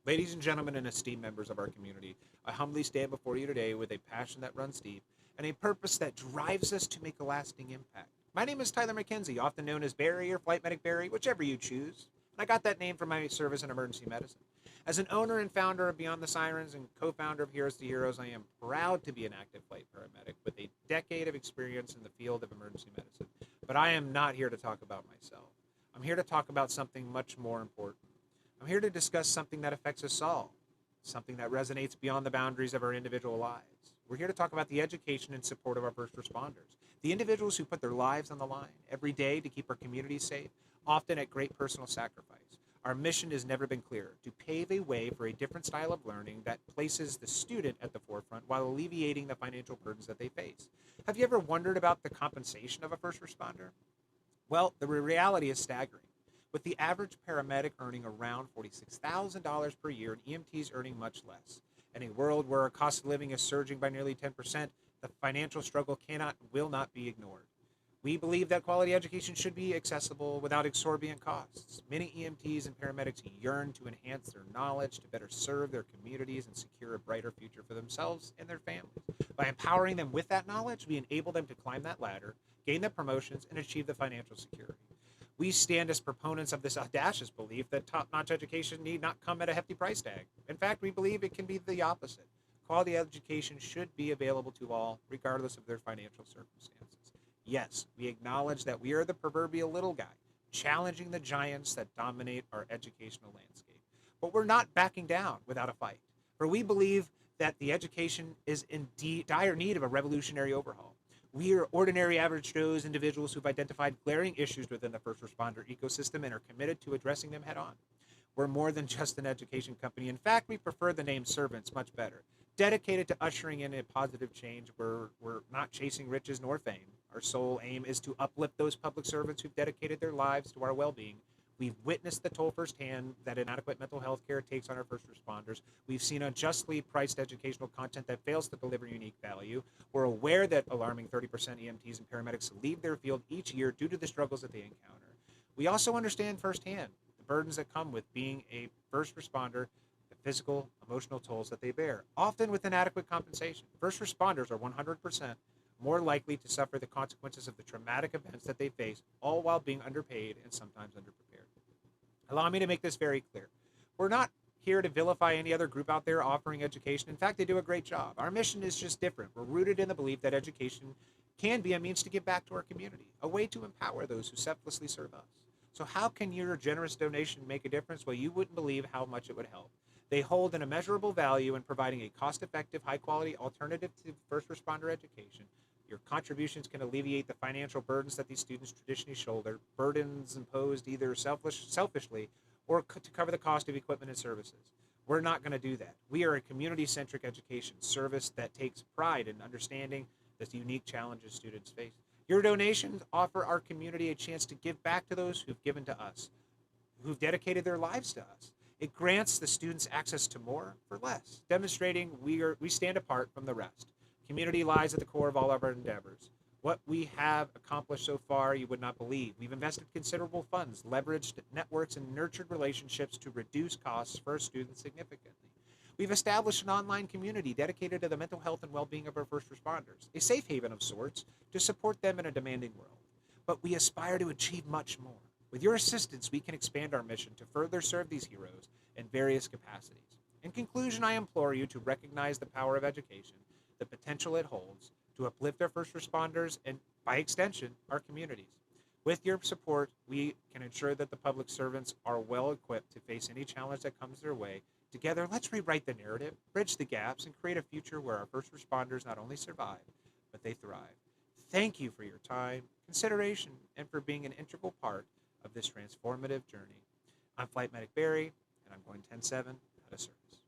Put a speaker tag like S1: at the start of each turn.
S1: Ladies and gentlemen, and esteemed members of our community, I humbly stand before you today with a passion that runs deep and a purpose that drives us to make a lasting impact. My name is Tyler McKenzie, often known as Barry or Flight Medic Barry, whichever you choose. And I got that name from my service in emergency medicine. As an owner and founder of Beyond the Sirens and co founder of Heroes to Heroes, I am proud to be an active flight paramedic with a decade of experience in the field of emergency medicine. But I am not here to talk about myself. I'm here to talk about something much more important. I'm here to discuss something that affects us all, something that resonates beyond the boundaries of our individual lives. We're here to talk about the education and support of our first responders, the individuals who put their lives on the line every day to keep our communities safe, often at great personal sacrifice. Our mission has never been clearer: to pave a way for a different style of learning that places the student at the forefront while alleviating the financial burdens that they face. Have you ever wondered about the compensation of a first responder? Well, the reality is staggering. With the average paramedic earning around $46,000 per year and EMTs earning much less. In a world where our cost of living is surging by nearly 10%, the financial struggle cannot and will not be ignored. We believe that quality education should be accessible without exorbitant costs. Many EMTs and paramedics yearn to enhance their knowledge to better serve their communities and secure a brighter future for themselves and their families. By empowering them with that knowledge, we enable them to climb that ladder, gain the promotions, and achieve the financial security. We stand as proponents of this audacious belief that top notch education need not come at a hefty price tag. In fact, we believe it can be the opposite. Quality education should be available to all, regardless of their financial circumstances. Yes, we acknowledge that we are the proverbial little guy, challenging the giants that dominate our educational landscape. But we're not backing down without a fight, for we believe that the education is in dire need of a revolutionary overhaul. We are ordinary average Joes, individuals who've identified glaring issues within the first responder ecosystem and are committed to addressing them head on. We're more than just an education company. In fact, we prefer the name Servants much better. Dedicated to ushering in a positive change, we're not chasing riches nor fame. Our sole aim is to uplift those public servants who've dedicated their lives to our well being. We've witnessed the toll firsthand that inadequate mental health care takes on our first responders. We've seen unjustly priced educational content that fails to deliver unique value. We're aware that alarming 30% EMTs and paramedics leave their field each year due to the struggles that they encounter. We also understand firsthand the burdens that come with being a first responder, the physical, emotional tolls that they bear, often with inadequate compensation. First responders are 100% more likely to suffer the consequences of the traumatic events that they face, all while being underpaid and sometimes underprepared. Allow me to make this very clear. We're not here to vilify any other group out there offering education. In fact, they do a great job. Our mission is just different. We're rooted in the belief that education can be a means to give back to our community, a way to empower those who selflessly serve us. So, how can your generous donation make a difference? Well, you wouldn't believe how much it would help. They hold an immeasurable value in providing a cost effective, high quality alternative to first responder education. Your contributions can alleviate the financial burdens that these students traditionally shoulder, burdens imposed either selfishly or to cover the cost of equipment and services. We're not going to do that. We are a community centric education service that takes pride in understanding the unique challenges students face. Your donations offer our community a chance to give back to those who've given to us, who've dedicated their lives to us. It grants the students access to more for less, demonstrating we stand apart from the rest. Community lies at the core of all of our endeavors. What we have accomplished so far, you would not believe. We've invested considerable funds, leveraged networks, and nurtured relationships to reduce costs for our students significantly. We've established an online community dedicated to the mental health and well being of our first responders, a safe haven of sorts to support them in a demanding world. But we aspire to achieve much more. With your assistance, we can expand our mission to further serve these heroes in various capacities. In conclusion, I implore you to recognize the power of education, the potential it holds to uplift our first responders and, by extension, our communities. With your support, we can ensure that the public servants are well equipped to face any challenge that comes their way. Together, let's rewrite the narrative, bridge the gaps, and create a future where our first responders not only survive, but they thrive. Thank you for your time, consideration, and for being an integral part of this transformative journey. I'm Flight Medic Barry, and I'm going 10-7 out of service.